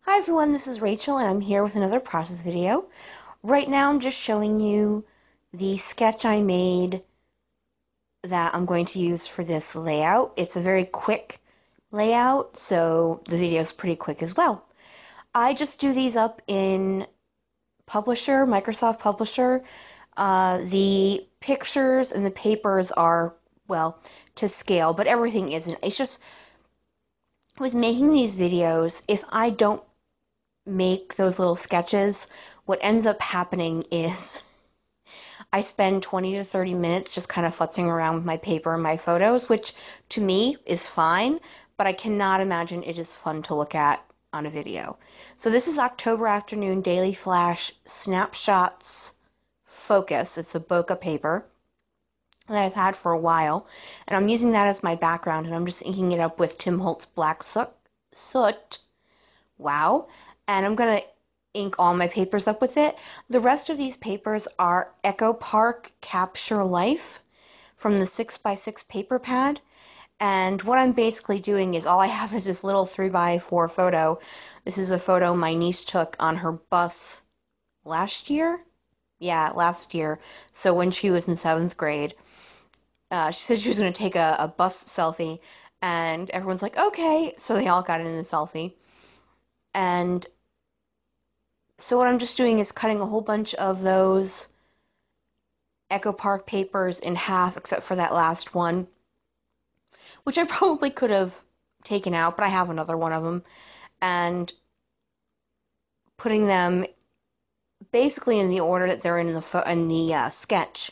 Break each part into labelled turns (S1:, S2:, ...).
S1: Hi everyone, this is Rachel and I'm here with another process video. Right now I'm just showing you the sketch I made that I'm going to use for this layout. It's a very quick layout, so the video is pretty quick as well. I just do these up in Publisher, Microsoft Publisher. The pictures and the papers are, well, to scale, but everything isn't. It's just, with making these videos, if I don't make those little sketches, what ends up happening is I spend 20 to 30 minutes just kind of futzing around with my paper and my photos, which to me is fine, but I cannot imagine it is fun to look at on a video. So this is October Afternoon Daily Flash Snapshots Focus. It's a bokeh paper that I've had for a while, and I'm using that as my background, and I'm just inking it up with Tim Holtz Black Soot. Wow. And I'm going to ink all my papers up with it. The rest of these papers are Echo Park Capture Life from the 6x6 paper pad. And what I'm basically doing is all I have is this little 3x4 photo. This is a photo my niece took on her bus last year? Yeah, last year. So when she was in 7th grade. She said she was going to take a bus selfie. And everyone's like, okay. So they all got in the selfie. And so what I'm just doing is cutting a whole bunch of those Echo Park papers in half, except for that last one, which I probably could have taken out, but I have another one of them, and putting them basically in the order that they're in the sketch.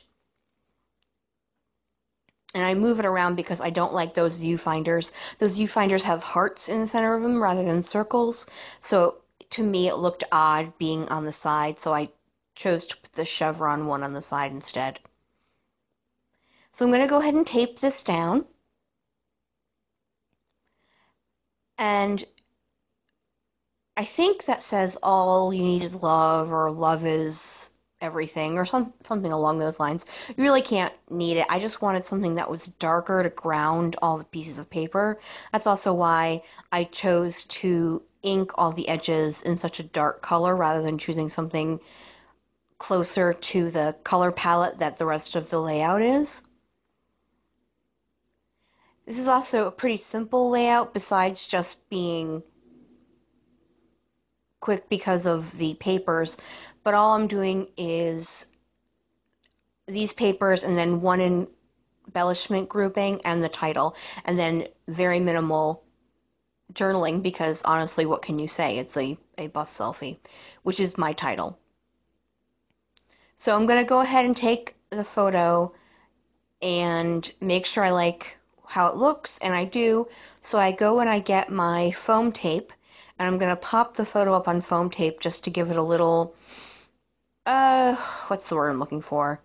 S1: And I move it around because I don't like those viewfinders. Those viewfinders have hearts in the center of them rather than circles, so to me it looked odd being on the side, so I chose to put the chevron one on the side instead. So I'm going to go ahead and tape this down. And I think that says all you need is love, or love is everything, or something along those lines. You really can't need it. I just wanted something that was darker to ground all the pieces of paper. That's also why I chose to ink all the edges in such a dark color rather than choosing something closer to the color palette that the rest of the layout is. This is also a pretty simple layout besides just being quick because of the papers, but all I'm doing is these papers and then one embellishment grouping and the title, and then very minimal journaling because honestly, what can you say? It's a bus selfie, which is my title. So I'm going to go ahead and take the photo and make sure I like how it looks, and I do. So I go and I get my foam tape, and I'm going to pop the photo up on foam tape just to give it a little, what's the word I'm looking for?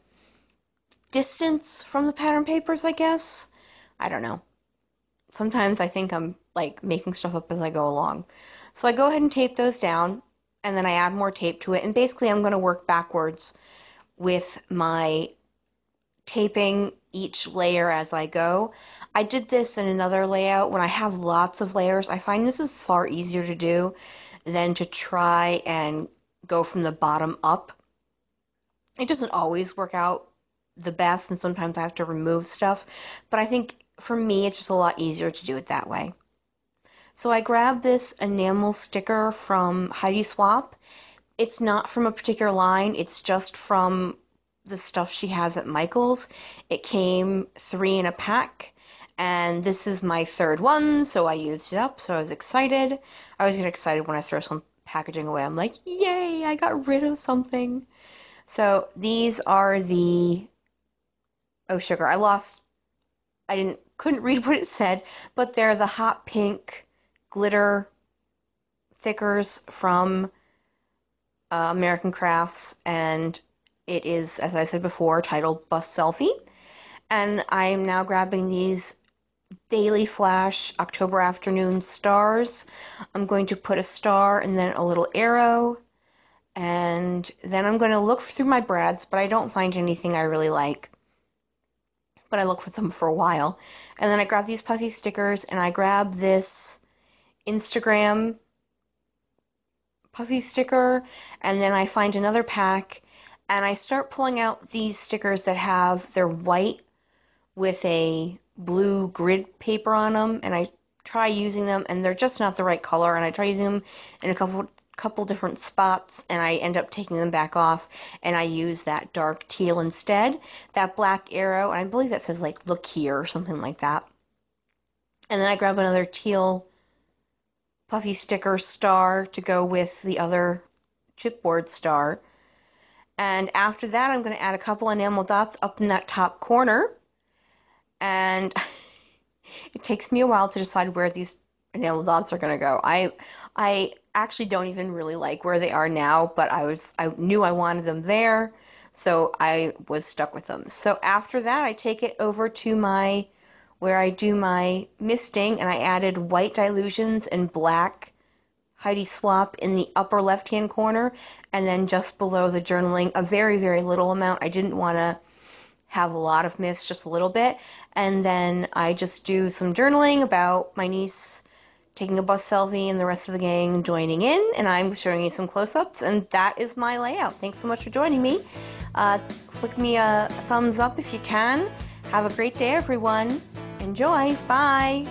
S1: Distance from the pattern papers, I guess? I don't know. Sometimes I think I'm, like, making stuff up as I go along. So I go ahead and tape those down, and then I add more tape to it, and basically I'm going to work backwards with my taping each layer as I go. I did this in another layout when I have lots of layers. I find this is far easier to do than to try and go from the bottom up. It doesn't always work out the best, and sometimes I have to remove stuff, but I think for me it's just a lot easier to do it that way. So I grabbed this enamel sticker from Heidi Swapp. It's not from a particular line, it's just from the stuff she has at Michael's. It came 3 in a pack, and this is my third one, so I used it up, so I was excited. I always get excited when I throw some packaging away. I'm like, yay, I got rid of something. So these are the, oh sugar, couldn't read what it said, but they're the hot pink glitter thickers from American Crafts, and it is, as I said before, titled Bus Selfie. And I am now grabbing these Daily Flash October Afternoon stars. I'm going to put a star and then a little arrow, and then I'm going to look through my brads, but I don't find anything I really like. But I look for them for a while. And then I grab these puffy stickers, and I grab this Instagram puffy sticker, and then I find another pack, and I start pulling out these stickers that they're white with a blue grid paper on them, and I try using them, and they're just not the right color, and I try using them in a couple different spots, and I end up taking them back off, and I use that dark teal instead, that black arrow, and I believe that says like look here or something like that. And then I grab another teal puffy sticker star to go with the other chipboard star. And after that, I'm going to add a couple enamel dots up in that top corner. And it takes me a while to decide where these enamel dots are going to go. I actually don't even really like where they are now, but I knew I wanted them there, so I was stuck with them. So after that, I take it over to where I do my misting, and I added white dilutions and black Heidi Swap in the upper left-hand corner, and then just below the journaling, a very, very little amount. I didn't want to have a lot of mist, just a little bit. And then I just do some journaling about my niece taking a bus selfie and the rest of the gang joining in, and I'm showing you some close-ups, and that is my layout. Thanks so much for joining me. Flick me a thumbs up if you can. Have a great day, everyone. Enjoy. Bye.